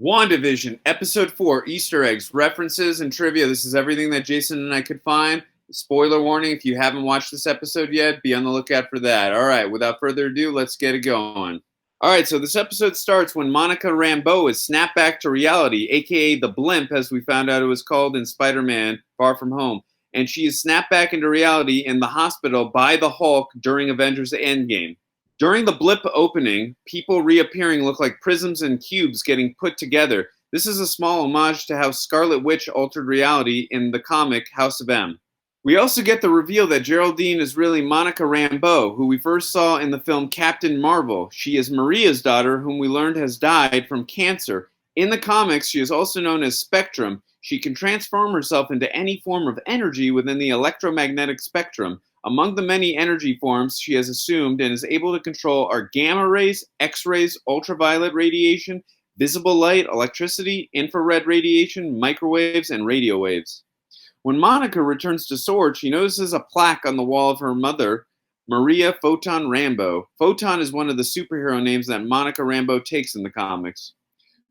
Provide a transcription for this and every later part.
WandaVision, Episode 4, Easter eggs, references, and trivia. This is everything that Jason and I could find. Spoiler warning, if you haven't watched this episode yet, be on the lookout for that. All right, without further ado, let's get it going. All right, so this episode starts when Monica Rambeau is snapped back to reality, a.k.a. the Blimp, as we found out it was called in Spider-Man Far From Home. And she is snapped back into reality in the hospital by the Hulk during Avengers Endgame. During the blip opening, people reappearing look like prisms and cubes getting put together. This is a small homage to how Scarlet Witch altered reality in the comic House of M. We also get the reveal that Geraldine is really Monica Rambeau, who we first saw in the film Captain Marvel. She is Maria's daughter, whom we learned has died from cancer. In the comics, she is also known as Spectrum. She can transform herself into any form of energy within the electromagnetic spectrum. Among the many energy forms she has assumed and is able to control are gamma rays, X-rays, ultraviolet radiation, visible light, electricity, infrared radiation, microwaves, and radio waves. When Monica returns to S.W.O.R.D., she notices a plaque on the wall of her mother, Maria Photon Rambeau. Photon is one of the superhero names that Monica Rambeau takes in the comics.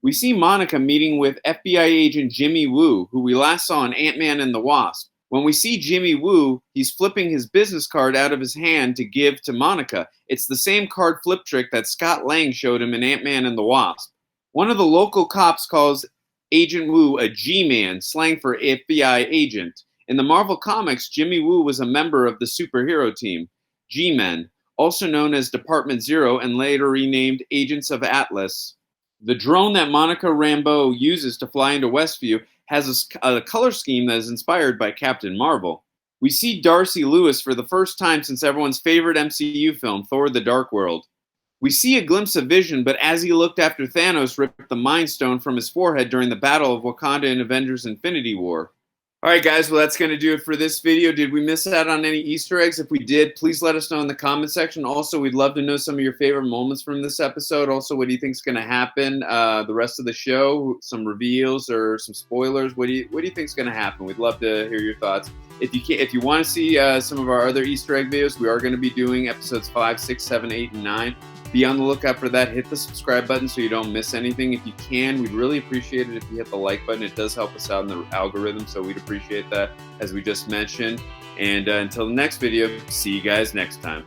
We see Monica meeting with FBI agent Jimmy Woo, who we last saw in Ant-Man and the Wasp. When we see Jimmy Woo, he's flipping his business card out of his hand to give to Monica. It's the same card flip trick that Scott Lang showed him in Ant-Man and the Wasp. One of the local cops calls Agent Woo a G-Man, slang for FBI agent. In the Marvel Comics, Jimmy Woo was a member of the superhero team, G-Men, also known as Department Zero and later renamed Agents of Atlas. The drone that Monica Rambeau uses to fly into Westview has a color scheme that is inspired by Captain Marvel. We see Darcy Lewis for the first time since everyone's favorite MCU film, Thor: The Dark World. We see a glimpse of Vision, but as he looked after Thanos ripped the Mind Stone from his forehead during the Battle of Wakanda in Avengers Infinity War. Alright guys, well that's going to do it for this video. Did we miss out on any Easter eggs? If we did, please let us know in the comment section. Also, we'd love to know some of your favorite moments from this episode. Also, what do you think is going to happen the rest of the show? Some reveals or some spoilers? What do you think is going to happen? We'd love to hear your thoughts. If you want to see some of our other Easter egg videos, we are going to be doing episodes 5, 6, 7, 8, and 9. Be on the lookout for that. Hit the subscribe button so you don't miss anything. If you can, we'd really appreciate it if you hit the like button. It does help us out in the algorithm, so we'd appreciate that, as we just mentioned. And until the next video, see you guys next time.